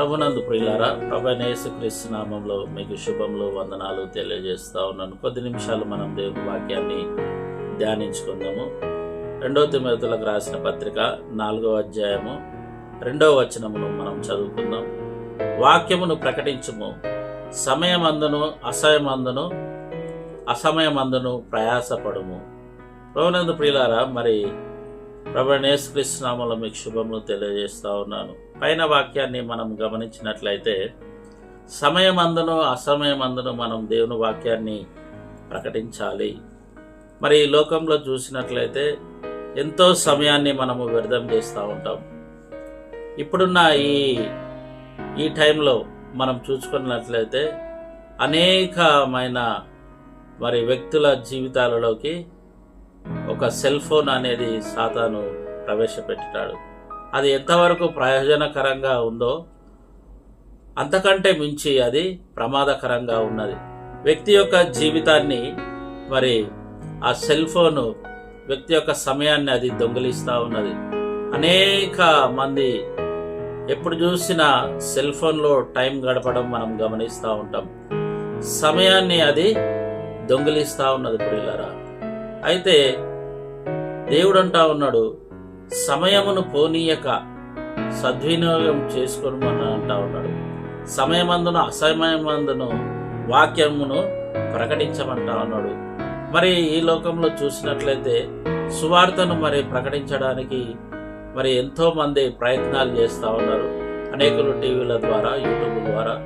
ప్రభునందు ప్రియులారా, ప్రభువైన యేసుక్రీస్తు నామంలో మీకు శుభములు, వందనాలు తెలియజేస్తా ఉన్నాను. కొద్ది నిమిషాలు మనం దేవుని వాక్యాన్ని ధ్యానించుకుందాము. 2 తిమోతిలకు రాసిన పత్రిక 4వ అధ్యాయము 2వ వచనమును మనం చదువుకుందాం. వాక్యమును ప్రకటించుము, సమయమందును అసమయమందును ప్రయాసపడుము. ప్రభునందు ప్రియులారా, మరి ప్రభువైన యేసుక్రీస్తు నామంలో మీకు శుభములు తెలియజేస్తా ఉన్నాను. పైన వాక్యాన్ని మనం గమనించినట్లయితే సమయమందును అసమయమందును మనం దేవుని వాక్యాన్ని ప్రకటించాలి. మరి ఈ లోకంలో చూసినట్లయితే ఎంతో సమయాన్ని మనము వ్యర్థం చేస్తూ ఉంటాం. ఇప్పుడున్న ఈ టైంలో మనం చూసుకున్నట్లయితే అనేకమైన మరి వ్యక్తుల జీవితాలలోకి ఒక సెల్ ఫోన్ అనేది సాతాను ప్రవేశపెట్టాడు. అది ఎంతవరకు ప్రయోజనకరంగా ఉందో అంతకంటే మించి అది ప్రమాదకరంగా ఉన్నది. వ్యక్తి యొక్క జీవితాన్ని మరి ఆ సెల్ ఫోను వ్యక్తి యొక్క సమయాన్ని అది దొంగిలిస్తూ ఉన్నది. అనేక మంది ఎప్పుడు చూసినా సెల్ ఫోన్లో టైం గడపడం మనం గమనిస్తూ ఉంటాం. సమయాన్ని అది దొంగిలిస్తూ ఉన్నది ప్రియులారా. అయితే దేవుడు అంటా ఉన్నాడు, సమయమును పోనీయక సద్వినియోగం చేసుకోమని అంటా ఉన్నాడు. సమయమందును అసమయమందును వాక్యమును ప్రకటించమంటా ఉన్నాడు. మరి ఈ లోకంలో చూసినట్లయితే సువార్తను మరి ప్రకటించడానికి మరి ఎంతో మంది ప్రయత్నాలు చేస్తూ ఉన్నారు. అనేకులు టీవీల ద్వారా, యూట్యూబ్ ద్వారా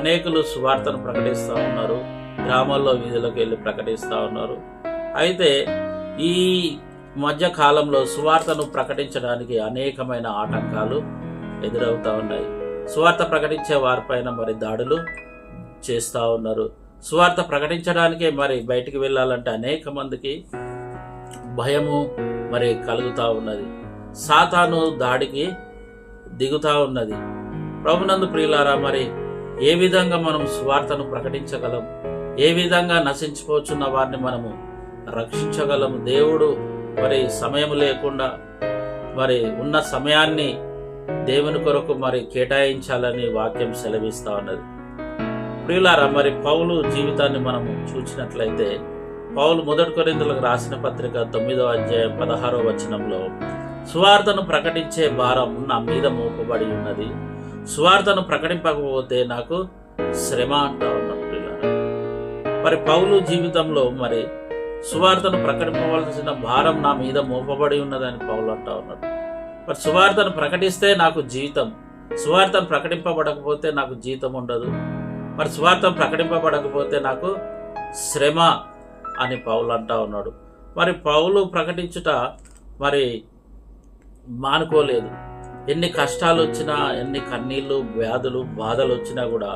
అనేకులు సువార్తను ప్రకటిస్తూ ఉన్నారు. గ్రామాల్లో వీధులకు వెళ్ళి ప్రకటిస్తూ ఉన్నారు. అయితే ఈ మధ్య కాలంలో సువార్తను ప్రకటించడానికి అనేకమైన ఆటంకాలు ఎదురవుతూ ఉన్నాయి. సువార్త ప్రకటించే వారిపైన మరి దాడులు చేస్తూ ఉన్నారు. సువార్త ప్రకటించడానికే మరి బయటికి వెళ్ళాలంటే అనేక మందికి భయము మరి కలుగుతూ ఉన్నది. సాతాను దాడికి దిగుతూ ఉన్నది. ప్రభునందు ప్రియులారా, మరి ఏ విధంగా మనం సువార్తను ప్రకటించగలం? ఏ విధంగా నశించిపోతున్న వారిని మనము రక్షించగలము? దేవుడు మరి సమయం లేకుండా మరి ఉన్న సమయాన్ని దేవుని కొరకు మరి కేటాయించాలని వాక్యం సెలవిస్తా ఉన్నది. ప్రియులారా, మరి పౌలు జీవితాన్ని మనము చూసినట్లయితే పౌలు 1 కొరింథీయులకు రాసిన పత్రిక 9వ అధ్యాయం 16వ వచనంలో సువార్తను ప్రకటించే భారం నా మీద మోపబడి ఉన్నది, సువార్తను ప్రకటింపకపోతే నాకు శ్రమ అంటా ఉన్నాడు. ప్రియులారా, మరి పౌలు జీవితంలో మరి సువార్తను ప్రకటింపవలసిన భారం నా మీద మోపబడి ఉన్నదని పౌలు అంటా ఉన్నాడు. మరి సువార్తను ప్రకటిస్తే నాకు జీతం, సువార్తను ప్రకటింపబడకపోతే నాకు జీతం ఉండదు. మరి సువార్తను ప్రకటింపబడకపోతే నాకు శ్రమ అని పౌలు అంటా ఉన్నాడు. మరి పౌలు ప్రకటించుట మరి మానుకోలేదు. ఎన్ని కష్టాలు వచ్చినా, ఎన్ని కన్నీళ్ళు, వ్యాధులు, బాధలు వచ్చినా కూడా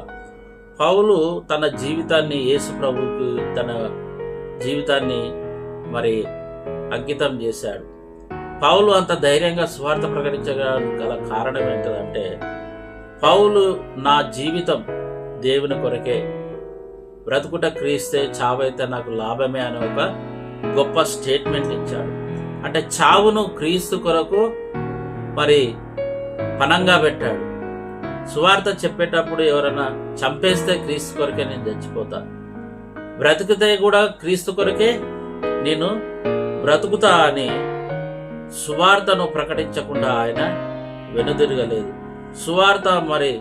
పౌలు తన జీవితాన్ని యేసు ప్రభువుకి తన జీవితాన్ని మరి అంకితం చేశాడు. పౌలు అంత ధైర్యంగా సువార్త ప్రకటించగల కారణం ఏంటంటే పౌలు నా జీవితం దేవుని కొరకే, బ్రతుకుట క్రీస్తే, చావైతే నాకు లాభమే అనే ఒక గొప్ప స్టేట్మెంట్ ఇచ్చాడు. అంటే చావును క్రీస్తు కొరకు మరి పణంగా పెట్టాడు. సువార్త చెప్పేటప్పుడు ఎవరైనా చంపేస్తే క్రీస్తు కొరకే నేను చచ్చిపోతా, బ్రతుకుతే కూడా క్రీస్తు కొరకే నేను బ్రతుకుతా అని సువార్తను ప్రకటించకుండా ఆయన వెనుదిరగలేదు. సువార్త మరి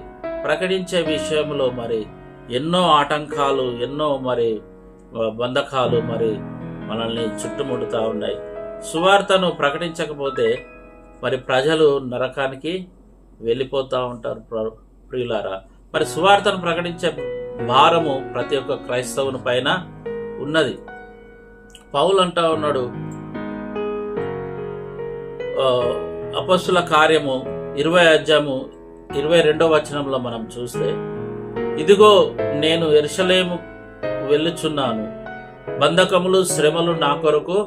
ప్రకటించే విషయంలో మరి ఎన్నో ఆటంకాలు, ఎన్నో మరి బంధకాలు మరి మనల్ని చుట్టుముడుతూ ఉన్నాయి. సువార్తను ప్రకటించకపోతే మరి ప్రజలు నరకానికి వెళ్ళిపోతూ ఉంటారు. ప్రియులారా, మరి సువార్తను ప్రకటించే భారము ప్రతి ఒక్క క్రైస్తవుని పైన ఉన్నది. పౌలు అంటా ఉన్నాడు, అపొస్తలుల కార్యము 20వ అధ్యాయము 22వ వచనంలో మనం చూస్తే, ఇదిగో నేను యెరూషలేము వెళ్ళుచున్నాను, బంధకములు శ్రమలు నా కొరకు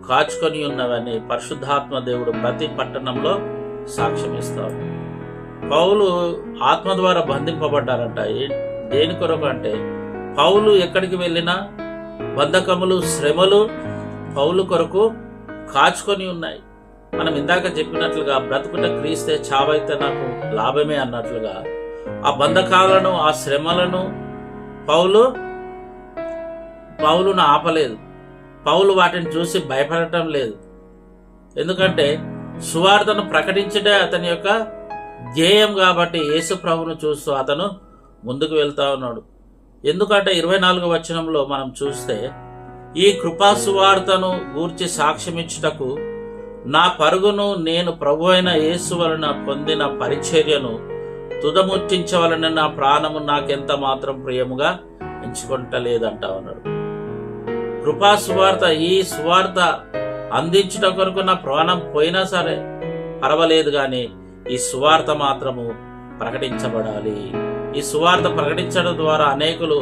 కాచుకొని ఉన్నవని పరిశుద్ధాత్మ దేవుడు ప్రతి పట్టణంలో సాక్ష్యం ఇస్తాడు. పౌలు ఆత్మ ద్వారా బంధింపబడ్డారంట. దేని కొరకు అంటే పౌలు ఎక్కడికి వెళ్ళినా బంధకములు, శ్రమలు పౌలు కొరకు కాచుకొని ఉన్నాయి. మనం ఇందాక చెప్పినట్లుగా బ్రతుకుట క్రీస్తే చావైతే నాకు లాభమే అన్నట్లుగా ఆ బంధకాలను, ఆ శ్రమలను పౌలును ఆపలేదు. పౌలు వాటిని చూసి భయపడటం లేదు. ఎందుకంటే సువార్తను ప్రకటించడే అతని యొక్క ధ్యేయం కాబట్టి యేసు ప్రభువును చూస్తూ అతను ముందుకు వెళ్తా ఉన్నాడు. ఎందుకంటే 24వ వచనంలో మనం చూస్తే, ఈ కృపా సువార్తను గూర్చి సాక్ష్యమిచ్చుటకు నా పరుగును నేను ప్రభు అయిన యేసు వలన పొందిన పరిచర్యను తుదముట్టించవలన నా ప్రాణము నాకెంత మాత్రం ప్రియముగా ఎంచుకుంటలేదంటా ఉన్నాడు. కృపా సువార్త, ఈ సువార్త అందించుట కొరకు నా ప్రాణం పోయినా సరే పర్వాలేదు, కానీ ఈ సువార్త మాత్రము ప్రకటించబడాలి. ఈ సువార్త ప్రకటించడం ద్వారా అనేకులు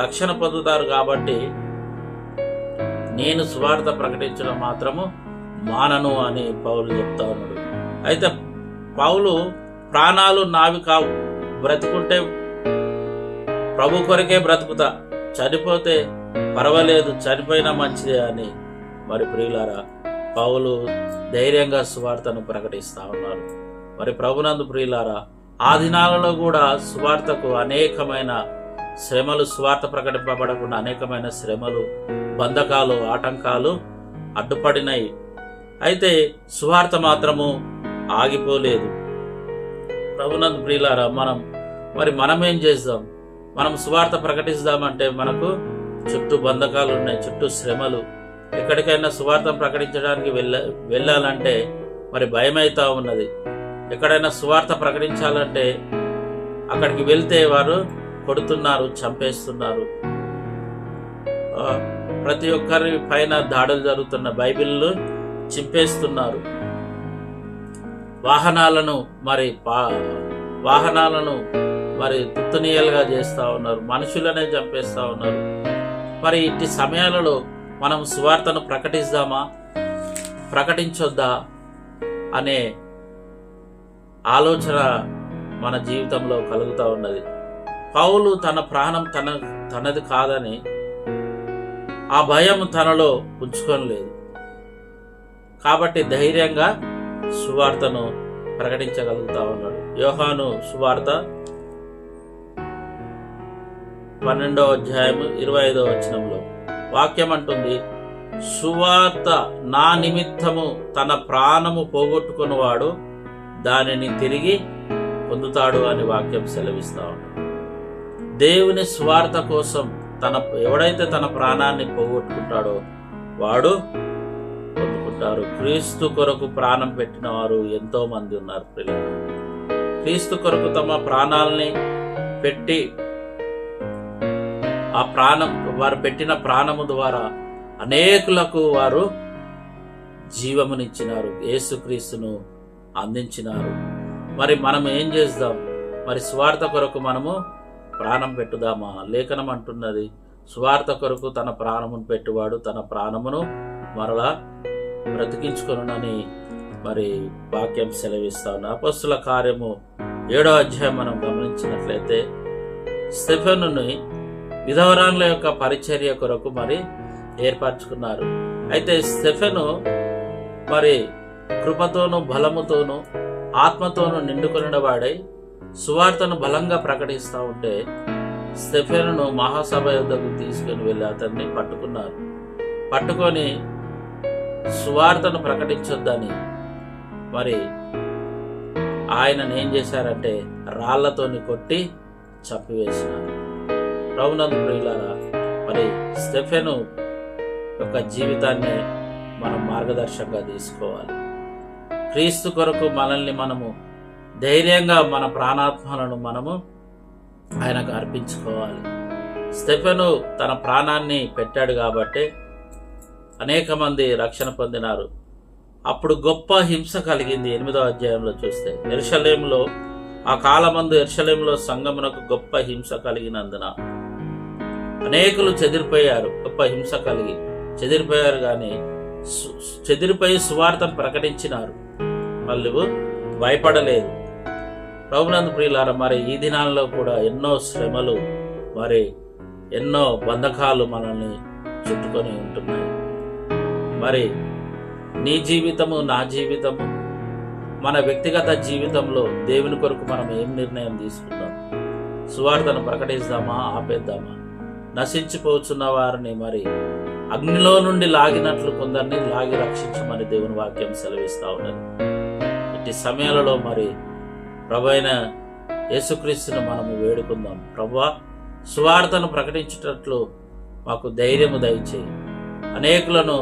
రక్షణ పొందుతారు. కాబట్టి నేను సువార్త ప్రకటించడం మాత్రము మానను అని పౌలు చెప్తా ఉన్నాడు. అయితే పౌలు ప్రాణాలు నావి కావు, బ్రతుకుంటే ప్రభు కొరకే బ్రతుకుతా, చనిపోతే పర్వాలేదు, చనిపోయినా మంచిదే అని మరి ప్రియులారా పౌలు ధైర్యంగా సువార్తను ప్రకటిస్తా ఉన్నారు. మరి ప్రభునందు ప్రియులారా, ఆ దినాలలో కూడా సువార్తకు అనేకమైన శ్రమలు, సువార్త ప్రకటింపబడకుండా అనేకమైన శ్రమలు, బంధకాలు, ఆటంకాలు అడ్డుపడినాయి. అయితే సువార్త మాత్రము ఆగిపోలేదు. ప్రభునందు ప్రియులారా, మనం ఏం చేద్దాం? మనం సువార్త ప్రకటిస్తామంటే మనకు చుట్టూ బంధకాలు ఉన్నాయి, చుట్టూ శ్రమలు. ఎక్కడికైనా సువార్తను ప్రకటించడానికి వెళ్ళాలంటే మరి భయమైతా ఉన్నది. ఎక్కడైనా సువార్త ప్రకటించాలంటే అక్కడికి వెళ్తే వారు కొడుతున్నారు, చంపేస్తున్నారు, ప్రతి ఒక్కరి పైన దాడులు జరుగుతున్న, బైబిల్ను చింపేస్తున్నారు, వాహనాలను మరి తుత్తునీయలుగా చేస్తూ ఉన్నారు, మనుషులనే చంపేస్తూ ఉన్నారు. మరి ఇట్టి సమయాలలో మనం సువార్తను ప్రకటిద్దామా, ప్రకటించొద్దా అనే ఆలోచన మన జీవితంలో కలుగుతూ ఉన్నది. పౌలు తన ప్రాణం తనది కాదని ఆ భయం తనలో ఉంచుకోలేదు. కాబట్టి ధైర్యంగా సువార్తను ప్రకటించగలుగుతా ఉన్నాడు. యోహాను సువార్త 12వ అధ్యాయము 25వ వచనంలో వాక్యం అంటుంది, సువార్త నా నిమిత్తము తన ప్రాణము పోగొట్టుకున్నవాడు దానిని తిరిగి పొందుతాడు అని వాక్యం సెలవిస్తా ఉన్నాడు. దేవుని సువార్త కోసం ఎవడైతే తన ప్రాణాన్ని పోగొట్టుకుంటాడో వాడు పొందుకుంటారు. క్రీస్తు కొరకు ప్రాణం పెట్టిన వారు ఎంతో మంది ఉన్నారు. క్రీస్తు కొరకు తమ ప్రాణాలని పెట్టి వారు పెట్టిన ప్రాణము ద్వారా అనేకులకు వారు జీవమునిచ్చినారు, యేసుక్రీస్తును అందించినారు. మరి మనం ఏం చేద్దాం? మరి స్వార్థ కొరకు మనము ప్రాణం పెట్టుదామా? లేఖనం అంటున్నది, స్వార్థ కొరకు తన ప్రాణమును పెట్టువాడు తన ప్రాణమును మరలా బ్రతికించుకొనునని మరి వాక్యం సెలవిస్తా ఉన్న అపొస్తలుల కార్యము 7వ అధ్యాయం మనం గమనించినట్లయితే, స్టెఫెనుని విధవరాన్ల యొక్క పరిచర్య కొరకు మరి ఏర్పరచుకున్నారు. అయితే స్టెఫెను మరి కృపతోను, బలముతోను, ఆత్మతోను నిండుకొనిన వాడై సువార్తను బలంగా ప్రకటిస్తూ ఉంటే స్టెఫెనును మహాసభ యొద్దకు తీసుకుని వెళ్ళి అతన్ని పట్టుకొని సువార్తను ప్రకటించొద్దని మరి ఆయనను ఏం చేశారంటే రాళ్లతోని కొట్టి చంపివేసినారు. ప్రభునందు ప్రియులారా, మరి స్టెఫెను యొక్క జీవితాన్ని మనం మార్గదర్శకంగా తీసుకోవాలి. క్రీస్తు కొరకు మనల్ని మనము ధైర్యంగా మన ప్రాణాత్మలను మనము ఆయనకు అర్పించుకోవాలి. స్టెఫెను తన ప్రాణాన్ని పెట్టాడు కాబట్టి అనేక మంది రక్షణ పొందినారు. అప్పుడు గొప్ప హింస కలిగింది. 8వ అధ్యాయంలో చూస్తే యెరూషలేములో ఆ కాలమందు యెరూషలేములో సంఘమునకు గొప్ప హింస కలిగినందున అనేకులు చెదిరిపోయారు. గొప్ప హింస కలిగి చెదిరిపోయారు, కానీ చెదిరిపోయి సువార్తను ప్రకటించినారు. వాళ్ళు భయపడలేదు. ప్రభునందు ప్రియులారా, మరి ఈ దినాల్లో కూడా ఎన్నో శ్రమలు, మరి ఎన్నో బంధకాలు మనల్ని చుట్టుకొని ఉంటున్నాయి. మరి నీ జీవితము, నా జీవితము, మన వ్యక్తిగత జీవితంలో దేవుని కొరకు మనం ఏం నిర్ణయం తీసుకుందాం? సువార్తను ప్రకటిద్దామా, ఆపేద్దామా? నశించిపోతున్న వారిని మరి అగ్నిలో నుండి లాగినట్లు కొందరిని లాగి రక్షించమని దేవుని వాక్యం సెలవిస్తూ ఉన్నది. ఇట్టి సమయాలలో మరి ప్రభువైన యేసుక్రీస్తును మనము వేడుకుందాం. ప్రభువా, సువార్తను ప్రకటించేటట్లు మాకు ధైర్యము దయచేయి, అనేకులను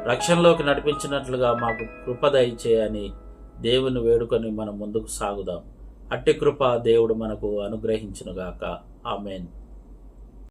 రక్షణలోకి నడిపించినట్లుగా మాకు కృప దయచేయని దేవుని వేడుకొని మనం ముందుకు సాగుదాం. అట్టి కృప దేవుడు మనకు అనుగ్రహించునుగాక. ఆమేన్.